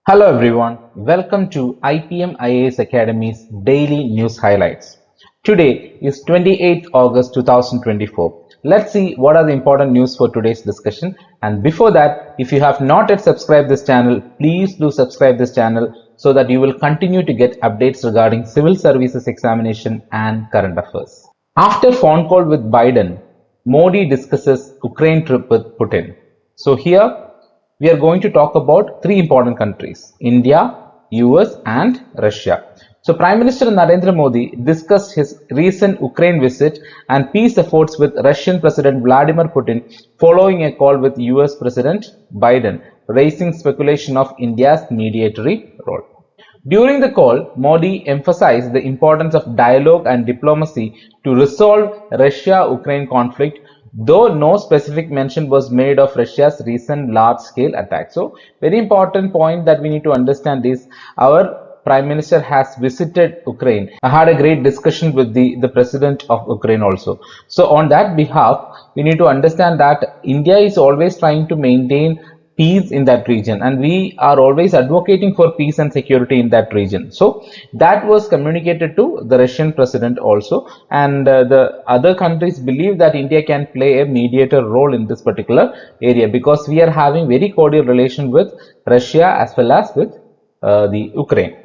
Hello everyone, welcome to IPM IAS Academy's daily news highlights. Today is 28th August 2024. Let's see what are the important news for today's discussion. And before that, if you have not yet subscribed this channel, please do subscribe this channel so that you will continue to get updates regarding civil services examination and current affairs. After phone call with Biden, Modi discusses Ukraine trip with Putin. So here we are going to talk about three important countries: India, US and Russia. So Prime Minister Narendra Modi discussed his recent Ukraine visit and peace efforts with Russian President Vladimir Putin following a call with US President Biden, raising speculation of India's mediatory role. During the call, Modi emphasized the importance of dialogue and diplomacy to resolve Russia-Ukraine conflict, though no specific mention was made of Russia's recent large-scale attack. So, very important point that we need to understand is our Prime Minister has visited Ukraine. I had a great discussion with the President of Ukraine also. So, on that behalf, we need to understand that India is always trying to maintain peace in that region, and we are always advocating for peace and security in that region. So that was communicated to the Russian president also, and the other countries believe that India can play a mediator role in this particular area because we are having very cordial relation with Russia as well as with the Ukraine.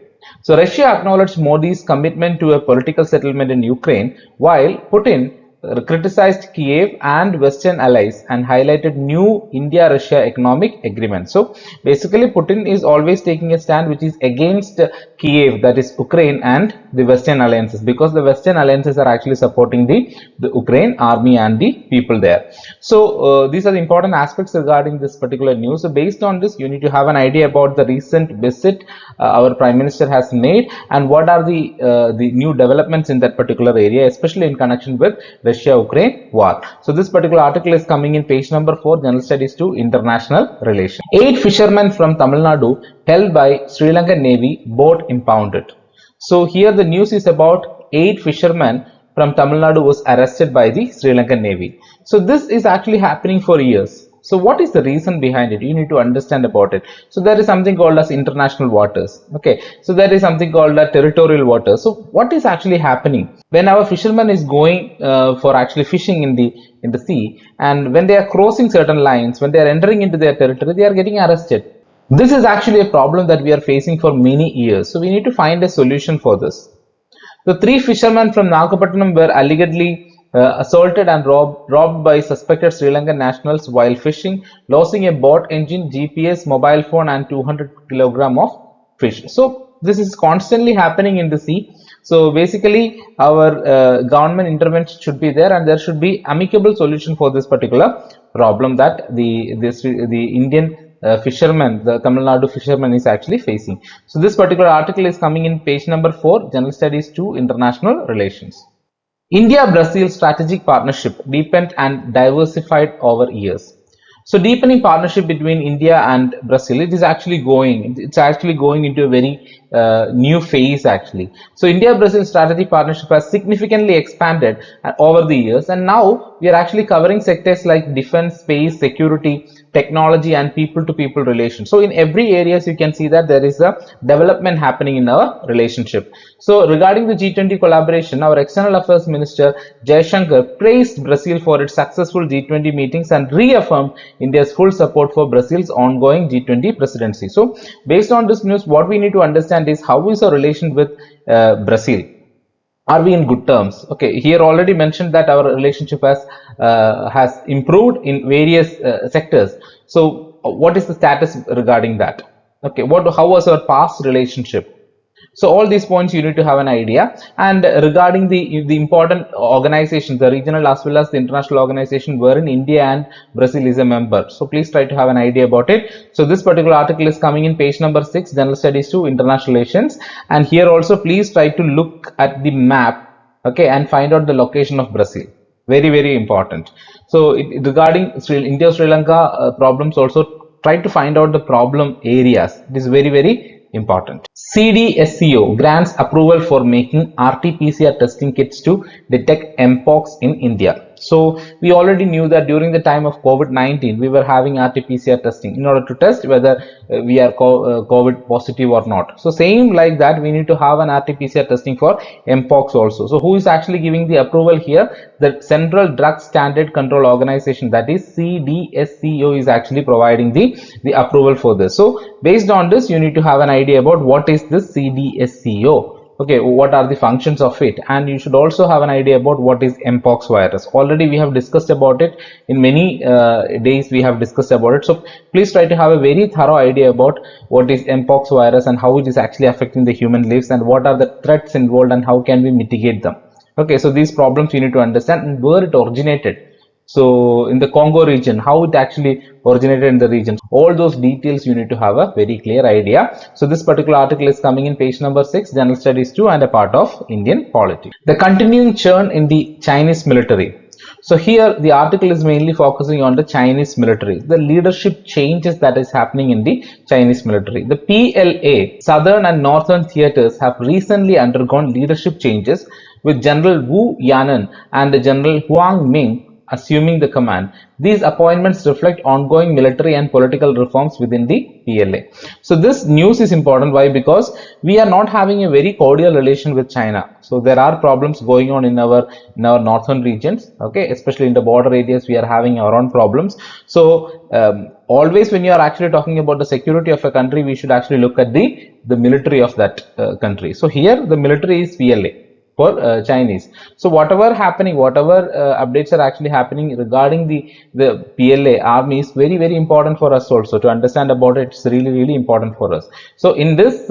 So Russia acknowledged Modi's commitment to a political settlement in Ukraine, while Putin criticized Kiev and Western allies and highlighted new India-Russia economic agreement. So basically Putin is always taking a stand which is against Kiev, that is Ukraine, and the Western alliances, because the Western alliances are actually supporting the Ukraine army and the people there. So these are the important aspects regarding this particular news. So based on this, you need to have an idea about the recent visit our Prime Minister has made and what are the new developments in that particular area, especially in connection with Russia-Ukraine war. So this particular article is coming in page number 4, General Studies 2, International Relations. 8 fishermen from Tamil Nadu held by Sri Lankan Navy, boat impounded. So here the news is about 8 fishermen from Tamil Nadu was arrested by the Sri Lankan Navy. So this is actually happening for years. So what is the reason behind it? You need to understand about it. So there is something called as international waters. Okay. So there is something called as territorial waters. So what is actually happening when our fisherman is going for actually fishing in the sea, and when they are crossing certain lines, when they are entering into their territory, they are getting arrested. This is actually a problem that we are facing for many years. So we need to find a solution for this. The 3 fishermen from Nagapattinam were allegedly assaulted and robbed by suspected Sri Lankan nationals while fishing, losing a boat engine, GPS, mobile phone and 200 kg of fish. So this is constantly happening in the sea. So basically our government intervention should be there, and there should be amicable solution for this particular problem that the Indian fishermen, the Tamil Nadu fishermen is actually facing. So this particular article is coming in page number 4, General Studies 2, International Relations. India-Brazil strategic partnership deepened and diversified over years. So deepening partnership between India and Brazil, it's actually going into a very new phase actually. So India-Brazil strategic partnership has significantly expanded over the years, and now we are actually covering sectors like defense, space, security, technology and people-to-people relations. So in every areas you can see that there is a development happening in our relationship. So regarding the G20 collaboration, our External Affairs Minister Jaishankar praised Brazil for its successful G20 meetings and reaffirmed India's full support for Brazil's ongoing G20 presidency. So based on this news, what we need to understand is how is our relation with Brazil. Are we in good terms? Okay, here already mentioned that our relationship has improved in various sectors. So what is the status regarding that? Okay, how was our past relationship? So all these points you need to have an idea. And regarding the important organizations, the regional as well as the international organization wherein India and Brazil is a member. So please try to have an idea about it. So this particular article is coming in page number 6, General Studies 2, International Relations. And here also please try to look at the map, okay, and find out the location of Brazil. Very, very important. So regarding India-Sri Lanka problems, also try to find out the problem areas. It is very, very important. CDSCO grants approval for making RT-PCR testing kits to detect Mpox in India. So we already knew that during the time of COVID-19, we were having RT-PCR testing in order to test whether we are COVID positive or not. So same like that, we need to have an RT-PCR testing for Mpox also. So who is actually giving the approval here? The Central Drug Standard Control Organization, that is CDSCO, is actually providing the approval for this. So based on this, you need to have an idea about what is this CDSCO. Okay, what are the functions of it, and you should also have an idea about what is Mpox virus. Already we have discussed about it in many days. We have discussed about it, so please try to have a very thorough idea about what is Mpox virus and how it is actually affecting the human lives, and what are the threats involved and how can we mitigate them. Okay, so these problems you need to understand, and where it originated. So in the Congo region, how it actually originated in the region, all those details you need to have a very clear idea. So this particular article is coming in page number 6, General Studies 2, and a part of Indian polity. The continuing churn in the Chinese military. So here the article is mainly focusing on the Chinese military, the leadership changes that is happening in the Chinese military. The PLA, Southern and Northern theaters, have recently undergone leadership changes, with General Wu Yanan and General Huang Ming assuming the command. These appointments reflect ongoing military and political reforms within the PLA. So this news is important. Why? Because we are not having a very cordial relation with China. So there are problems going on in our northern regions. Okay, especially in the border areas, we are having our own problems. So always when you are actually talking about the security of a country, we should actually look at the military of that country. So here the military is PLA for Chinese. So whatever happening, whatever updates are actually happening regarding the PLA army is very, very important for us also to understand about it. It's really, really important for us. So in this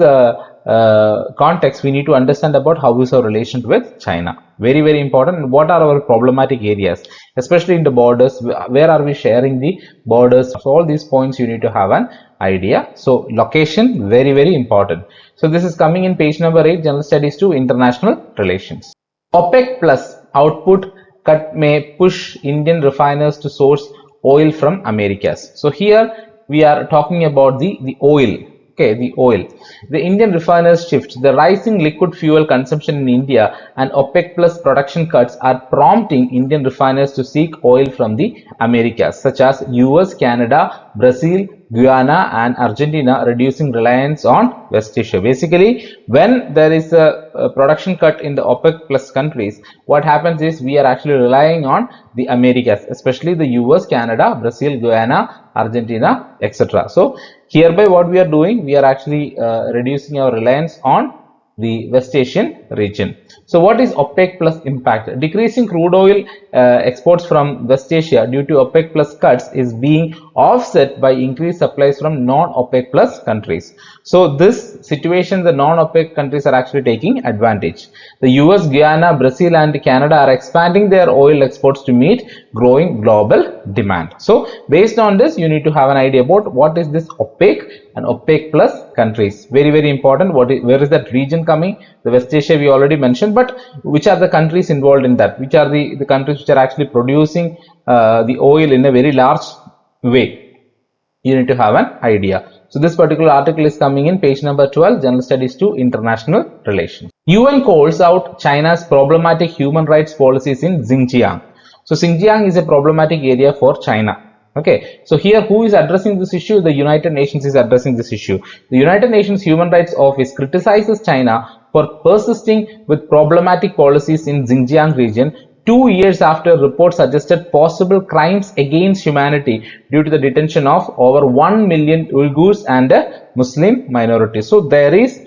context, we need to understand about how is our relation with China. Very, very important. And what are our problematic areas, especially in the borders? Where are we sharing the borders? So all these points you need to have an idea. So location, very, very important. So this is coming in page number 8, General Studies 2, International Relations. OPEC plus output cut may push Indian refiners to source oil from Americas. So here we are talking about the oil. Okay, the oil. The Indian refiners shift. The rising liquid fuel consumption in India and OPEC plus production cuts are prompting Indian refiners to seek oil from the Americas, such as US, Canada, Brazil, Guyana and Argentina, reducing reliance on West Asia. Basically, when there is a production cut in the OPEC plus countries, what happens is we are actually relying on the Americas, especially the US, Canada, Brazil, Guyana, Argentina, etc. So hereby what we are doing, we are actually reducing our reliance on the West Asian region. So what is OPEC plus impact? Decreasing crude oil exports from West Asia due to OPEC plus cuts is being offset by increased supplies from non-OPEC plus countries. So this situation, the non-OPEC countries are actually taking advantage. The US, Guyana, Brazil and Canada are expanding their oil exports to meet growing global demand. So based on this, you need to have an idea about what is this OPEC and OPEC plus countries. Very, very important. Where is that region coming? The West Asia we already mentioned, but which are the countries involved in that? Which are the countries which are actually producing the oil in a very large way? You need to have an idea. So this particular article is coming in page number 12, General Studies 2, International Relations. UN calls out China's problematic human rights policies in Xinjiang. So Xinjiang is a problematic area for China. Okay, so here who is addressing this issue? The United Nations is addressing this issue. The United Nations Human Rights Office criticizes China for persisting with problematic policies in Xinjiang region 2 years after reports suggested possible crimes against humanity due to the detention of over 1 million Uyghurs and Muslim minorities. So there is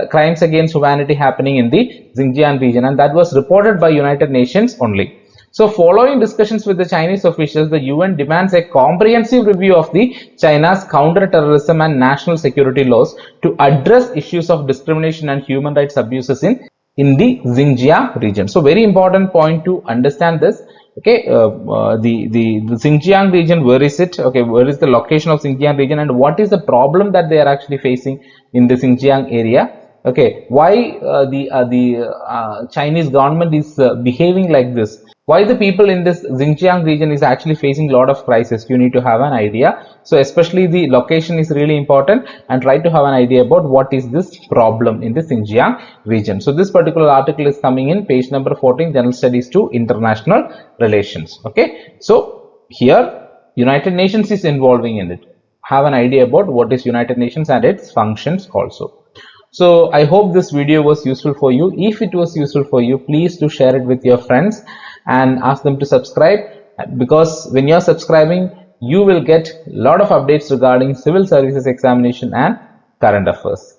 crimes against humanity happening in the Xinjiang region, and that was reported by United Nations only. So following discussions with the Chinese officials, the UN demands a comprehensive review of the China's counter-terrorism and national security laws to address issues of discrimination and human rights abuses in the Xinjiang region. So very important point to understand this. Okay, the Xinjiang region, where is it? Okay, where is the location of Xinjiang region and what is the problem that they are actually facing in the Xinjiang area? Okay, why the Chinese government is behaving like this? Why the people in this Xinjiang region is actually facing a lot of crisis, you need to have an idea. So especially the location is really important, and try to have an idea about what is this problem in the Xinjiang region. So this particular article is coming in page number 14, General Studies to International Relations. Okay, so here United Nations is involving in it. Have an idea about what is United Nations and its functions also. So I hope this video was useful for you. If it was useful for you, please do share it with your friends and ask them to subscribe, because when you're subscribing, you will get a lot of updates regarding civil services examination and current affairs.